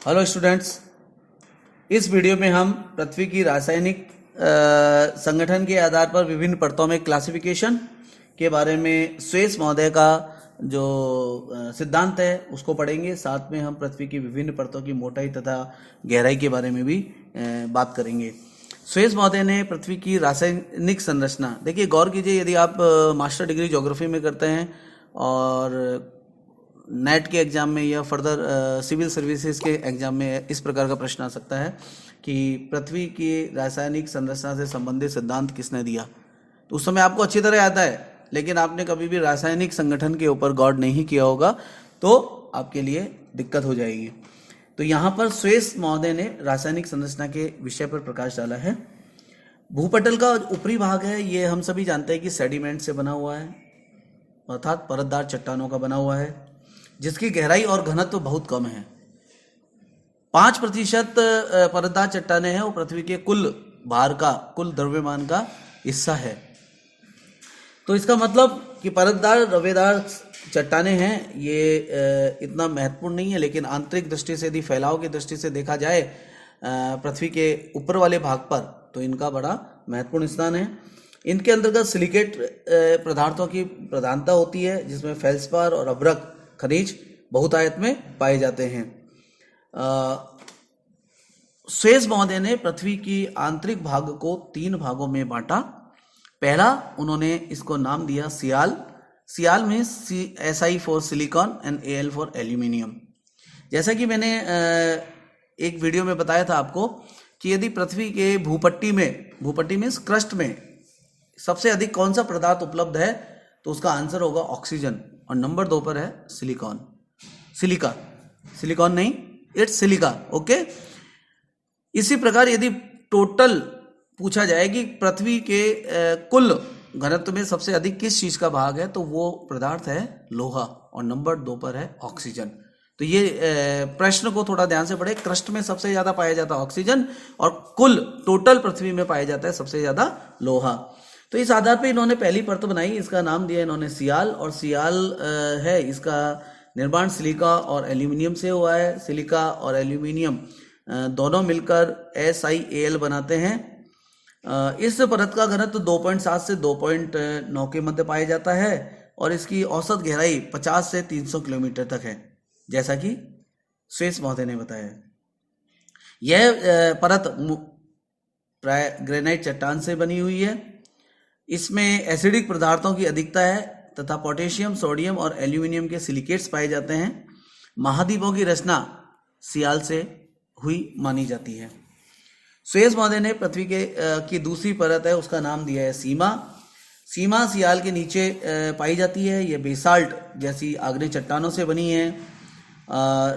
Hello students, इस video में हम पृथ्वी की रासायनिक संगठन के आधार पर विभिन्न परतों में क्लासिफिकेशन के बारे में स्वेस महोदय का जो सिद्धांत है उसको पढ़ेंगे। साथ में हम पृथ्वी की विभिन्न परतों की मोटाई तथा गहराई के बारे में भी बात करेंगे। स्वेस महोदय ने पृथ्वी की रासायनिक संरचना, देखिए गौर कीजिए, यदि आप मास्टर डिग्री ज्योग्राफी में करते हैं और नेट के एग्जाम में या फर्दर सिविल सर्विसेज के एग्जाम में इस प्रकार का प्रश्न आ सकता है कि पृथ्वी की रासायनिक संरचना से संबंधित सिद्धांत किसने दिया। तो उस समय आपको अच्छी तरह आता है, लेकिन आपने कभी भी रासायनिक संगठन के ऊपर गौर नहीं किया होगा तो आपके लिए दिक्कत हो जाएगी। तो यहाँ पर स्वेस महोदय ने रासायनिक संरचना के विषय पर प्रकाश डाला है। भूपटल का ऊपरी भाग है, ये हम सभी जानते हैं कि सेडिमेंट से बना हुआ है, अर्थात परतदार चट्टानों का बना हुआ है, जिसकी गहराई और घनत्व तो बहुत कम है। 5% परतदार चट्टानें हैं, वो पृथ्वी के कुल भार का, कुल द्रव्यमान का हिस्सा है। तो इसका मतलब कि परतदार द्रव्यदार चट्टानें हैं, ये इतना महत्वपूर्ण नहीं है, लेकिन आंतरिक दृष्टि से, यदि फैलाव की दृष्टि से देखा जाए पृथ्वी के ऊपर वाले भाग पर, तो इनका बड़ा महत्वपूर्ण स्थान है। इनके अंतर्गत सिलिकेट पदार्थों की प्रधानता होती है, जिसमें फेल्सपार और अभ्रक खनिज बहुतायत में पाए जाते हैं। स्वेस महोदय ने पृथ्वी की आंतरिक भाग को 3 भागों में बांटा। पहला, उन्होंने इसको नाम दिया सियाल। सियाल में Si for silicon and Al for aluminium. जैसा कि मैंने एक वीडियो में बताया था आपको कि यदि पृथ्वी के भूपट्टी में क्रस्ट में सबसे अधिक कौन सा पदार्थ उपलब्ध है, तो उसका आंसर होगा ऑक्सीजन, और नंबर 2 पर है सिलिकॉन नहीं, इट्स सिलिका। ओके। इसी प्रकार यदि टोटल पूछा जाए कि पृथ्वी के कुल घनत्व में सबसे अधिक किस चीज का भाग है, तो वो पदार्थ है लोहा, और नंबर 2 पर है ऑक्सीजन। तो ये प्रश्न को थोड़ा ध्यान से पढ़े। क्रस्ट में सबसे ज्यादा पाया जाता है ऑक्सीजन, और कुल टोटल पृथ्वी में पाया जाता है सबसे ज्यादा लोहा। तो इस आधार पे इन्होंने पहली परत बनाई, इसका नाम दिया इन्होंने सियाल। और सियाल है, इसका निर्माण सिलिका और एल्यूमिनियम से हुआ है। सिलिका और एल्यूमिनियम दोनों मिलकर SiAl बनाते हैं। इस परत का घनत्व 2.7 से 2.9 के मध्य पाया जाता है, और इसकी औसत गहराई 50 से 300 किलोमीटर तक है, जैसा कि स्वेस महोदय ने बताया। यह परत प्राय ग्रेनाइट चट्टान से बनी हुई है। इसमें एसिडिक पदार्थों की अधिकता है तथा पोटेशियम, सोडियम और एल्यूमिनियम के सिलिकेट्स पाए जाते हैं। महाद्वीपों की रचना सियाल से हुई मानी जाती है। स्वेस महोदय ने पृथ्वी की दूसरी परत है, उसका नाम दिया है सीमा। सीमा सियाल के नीचे पाई जाती है। ये बेसाल्ट जैसी आग्नेय चट्टानों से बनी है।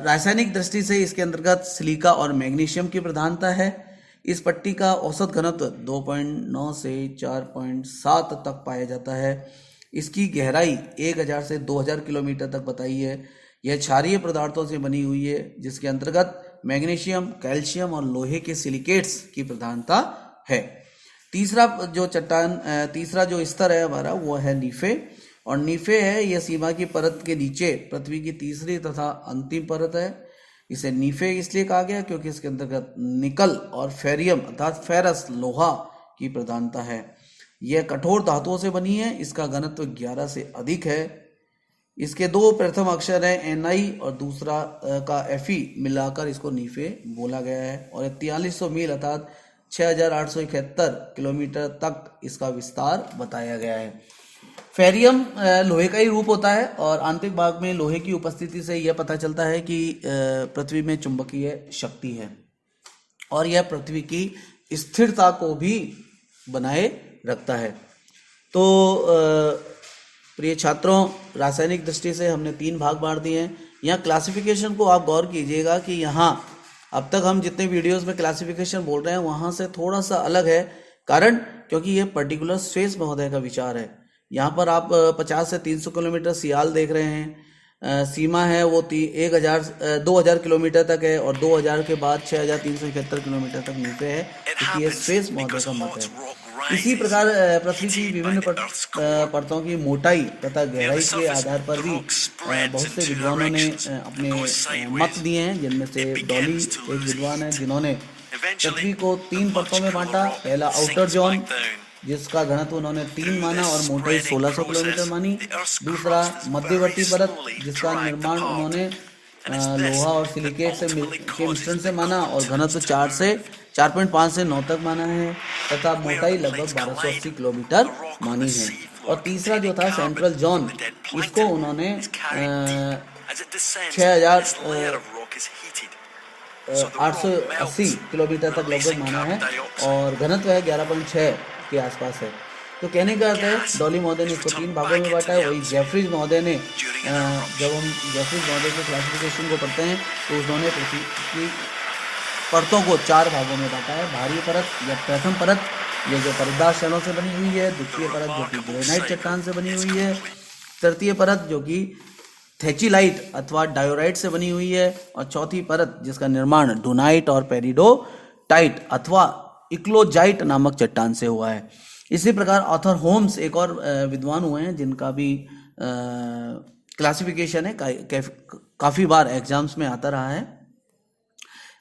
रासायनिक दृष्टि से इसके अंतर्गत सिलिका और मैग्नीशियम की प्रधानता है। इस पट्टी का औसत घनत्व 2.9 से 4.7 तक पाया जाता है। इसकी गहराई 1000 से 2000 किलोमीटर तक बताई है। यह क्षारीय पदार्थों से बनी हुई है, जिसके अंतर्गत मैग्नीशियम, कैल्शियम और लोहे के सिलिकेट्स की प्रधानता है। तीसरा जो स्तर है हमारा, वो है नीफे। और नीफे है, यह सीमा की परत के नीचे पृथ्वी की तीसरी तथा अंतिम परत है। इसे नीफे इसलिए कहा गया क्योंकि इसके अंतर्गत निकल और फेरियम अर्थात फेरस लोहा की प्रधानता है। यह कठोर धातुओं से बनी है। इसका घनत्व 11 से अधिक है। इसके 2 प्रथम अक्षर हैं Ni और दूसरा का Fe, मिलाकर इसको नीफे बोला गया है। और 4300 मील अर्थात 6871 किलोमीटर तक इसका विस्तार बताया गया है। फेरियम लोहे का ही रूप होता है, और आंतरिक भाग में लोहे की उपस्थिति से यह पता चलता है कि पृथ्वी में चुंबकीय शक्ति है, और यह पृथ्वी की स्थिरता को भी बनाए रखता है। तो प्रिय छात्रों, रासायनिक दृष्टि से हमने 3 भाग बांट दिए हैं। यहाँ क्लासिफिकेशन को आप गौर कीजिएगा कि यहाँ अब तक हम जितने वीडियोस में क्लासिफिकेशन बोल रहे हैं वहाँ से थोड़ा सा अलग है। कारण क्योंकि यह पर्टिकुलर स्वेस महोदय का विचार है। यहाँ पर आप 50 से 300 किलोमीटर सियाल देख रहे हैं। सीमा है वो 2000 किलोमीटर तक है, और 2000 के बाद 6371 किलोमीटर तक नीचे है, क्योंकि ये स्वेस महोदय का मत है। इसी प्रकार पृथ्वी की विभिन्न परतों की मोटाई तथा गहराई के आधार पर भी बहुत से विद्वानों ने अपने मत दिए हैं, जिनमें से डॉली एक विद्वान है जिन्होंने पृथ्वी को 3 परतों में बांटा। पहला आउटर जोन, जिसका घनत्व उन्होंने 3 माना और मोटाई 1600 किलोमीटर मानी। दूसरा मध्यवर्ती परत, जिसका निर्माण उन्होंने लोहा और सिलिकेट के मिश्रण से माना और घनत्व 4.5 से 9 तक माना है तथा मोटाई लगभग 1280 किलोमीटर मानी है। और तीसरा जो था सेंट्रल जोन, इसको उन्होंने 6,880 किलोमीटर तक लगभग माना है और घनत्व है 11.6 के आसपास है। तो कहने का अर्थ है डॉली महोदय ने इसको 3 भागों में बांटा है। वही जेफरीज महोदय ने, जब हम जेफरीज महोदय के क्लासिफिकेशन को पढ़ते हैं तो उन्होंने पृथ्वी की परतों को 4 भागों में बांटा है। भारी परत या प्रथम परत, ये जो परतदार शैलों से बनी हुई है। द्वितीय परत जो कि ग्रेनाइट चट्टान से बनी हुई है। तृतीय परत जो कि थेचिलाइट अथवा डायोराइट से बनी हुई है। और चौथी परत जिसका निर्माण डोनाइट और पेरिडोटाइट अथवा इक्लोजाइट नामक चट्टान से हुआ है। इसी प्रकार ऑथर होम्स एक और विद्वान हुए हैं जिनका भी क्लासिफिकेशन है, काफ़ी बार एग्जाम्स में आता रहा है।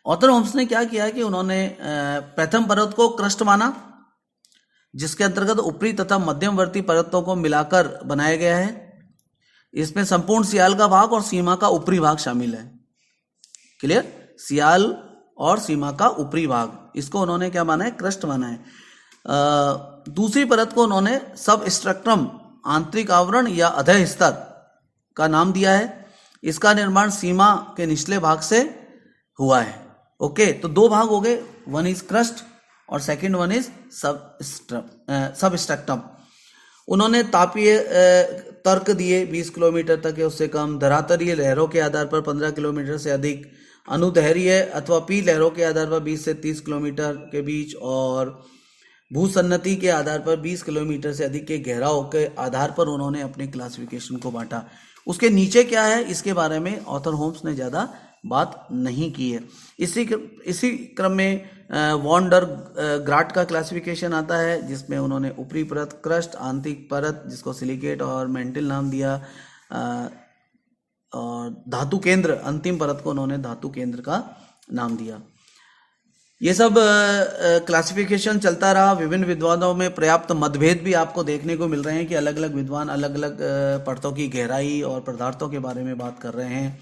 ऑथर होम्स ने क्या किया कि उन्होंने प्रथम परत को क्रस्ट माना, जिसके अंतर्गत ऊपरी तथा मध्यमवर्ती परतों को मिलाकर बनाया गया है। इसमें संपूर्ण सियाल का भाग और सीमा का ऊपरी भाग शामिल है। क्लियर? सियाल और सीमा का ऊपरी भाग, इसको उन्होंने क्या माना है? क्रस्ट माना है। दूसरी परत को उन्होंने सब स्ट्रक्टम, आंतरिक आवरण या अधः स्तर का नाम दिया है। इसका निर्माण सीमा के निचले भाग से हुआ है। ओके, तो 2 भाग हो गए, वन इज क्रस्ट और सेकंड वन इज सब स्ट्रक्टम। उन्होंने तापीय तर्क दिए 20 किलोमीटर तक या उससे कम, धरातलीय लहरों के आधार पर 15 किलोमीटर से अधिक, अनुदैर्घ्य अथवा पी लहरों के आधार पर 20 से 30 किलोमीटर के बीच और भूसन्नति के आधार पर 20 किलोमीटर से अधिक के गहराव के आधार पर उन्होंने अपने क्लासिफिकेशन को बांटा। उसके नीचे क्या है इसके बारे में ऑथर होम्स ने ज़्यादा बात नहीं की है। इसी क्रम में वॉन डर ग्राट का क्लासिफिकेशन आता है, जिसमें उन्होंने ऊपरी परत क्रस्ट, आंतरिक परत जिसको सिलिकेट और मेंटल नाम दिया, और धातु केंद्र, अंतिम परत को उन्होंने धातु केंद्र का नाम दिया। ये सब क्लासिफिकेशन चलता रहा। विभिन्न विद्वानों में पर्याप्त मतभेद भी आपको देखने को मिल रहे हैं कि अलग अलग विद्वान अलग अलग परतों की गहराई और पदार्थों के बारे में बात कर रहे हैं।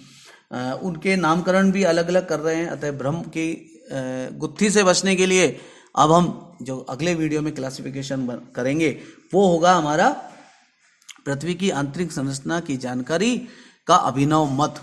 उनके नामकरण भी अलग अलग कर रहे हैं। अतः भ्रम की गुत्थी से बचने के लिए अब हम जो अगले वीडियो में क्लासिफिकेशन करेंगे वो होगा हमारा पृथ्वी की आंतरिक संरचना की जानकारी का अभिनव मत।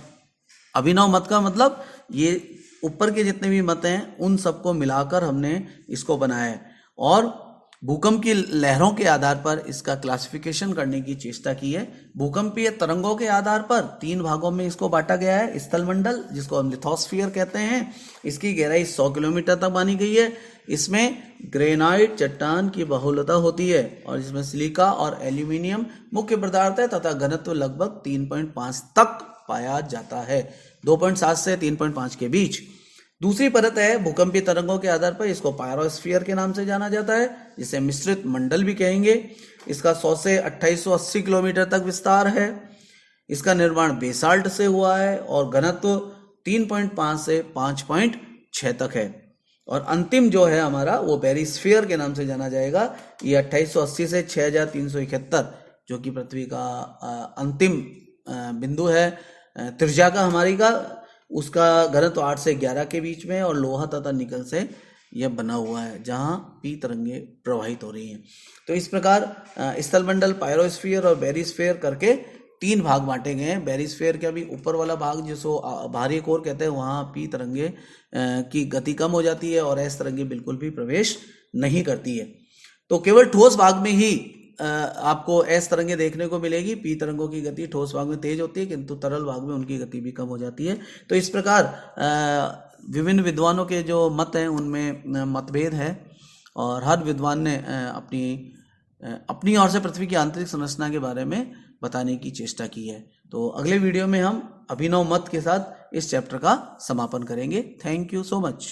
अभिनव मत का मतलब ये ऊपर के जितने भी मत हैं उन सबको मिलाकर हमने इसको बनाया है और भूकंप की लहरों के आधार पर इसका क्लासिफिकेशन करने की चेष्टा की है। भूकंपीय तरंगों के आधार पर 3 भागों में इसको बांटा गया है। स्थलमंडल, जिसको हम लिथोस्फीयर कहते हैं, इसकी गहराई 100 किलोमीटर तक मानी गई है। इसमें ग्रेनाइट चट्टान की बहुलता होती है और इसमें सिलिका और एल्यूमिनियम मुख्य पदार्थ है तथा घनत्व लगभग 3.5 तक पाया जाता है, 2.7 से 3.5 के बीच। दूसरी परत है भूकंपीय तरंगों के आधार पर, इसको पायरोस्फीयर के नाम से जाना जाता है, जिसे मिश्रित मंडल भी कहेंगे। इसका 100 से 2880 किलोमीटर तक विस्तार है। इसका निर्माण बेसाल्ट से हुआ है और घनत्व 3.5 से 5.6 तक है। और अंतिम जो है हमारा वो पेरिस्फीयर के नाम से जाना जाएगा। ये 2880 से 6371 जो कि पृथ्वी का अंतिम बिंदु है त्रिज्या का हमारी का, उसका घनत्व 8 से 11 के बीच में और लोहा तथा निकल से यह बना हुआ है, जहां पी तरंगे प्रवाहित हो रही हैं। तो इस प्रकार स्थलमंडल, पायरोस्फीयर और बेरिस्फीयर करके 3 भाग बांटे गए हैं। बेरिस्फीयर का भी ऊपर वाला भाग जिसको बाहरी कोर कहते हैं, वहां पी तरंगे की गति कम हो जाती है और एस तरंगे बिल्कुल भी प्रवेश नहीं करती है। तो केवल ठोस भाग में ही आपको एस तरंगे देखने को मिलेगी। पी तरंगों की गति ठोस भाग में तेज होती है, किंतु तरल भाग में उनकी गति भी कम हो जाती है। तो इस प्रकार विभिन्न विद्वानों के जो मत हैं उनमें मतभेद है और हर विद्वान ने अपनी ओर से पृथ्वी की आंतरिक संरचना के बारे में बताने की चेष्टा की है। तो अगले वीडियो में हम अभिनव मत के साथ इस चैप्टर का समापन करेंगे। Thank you so much.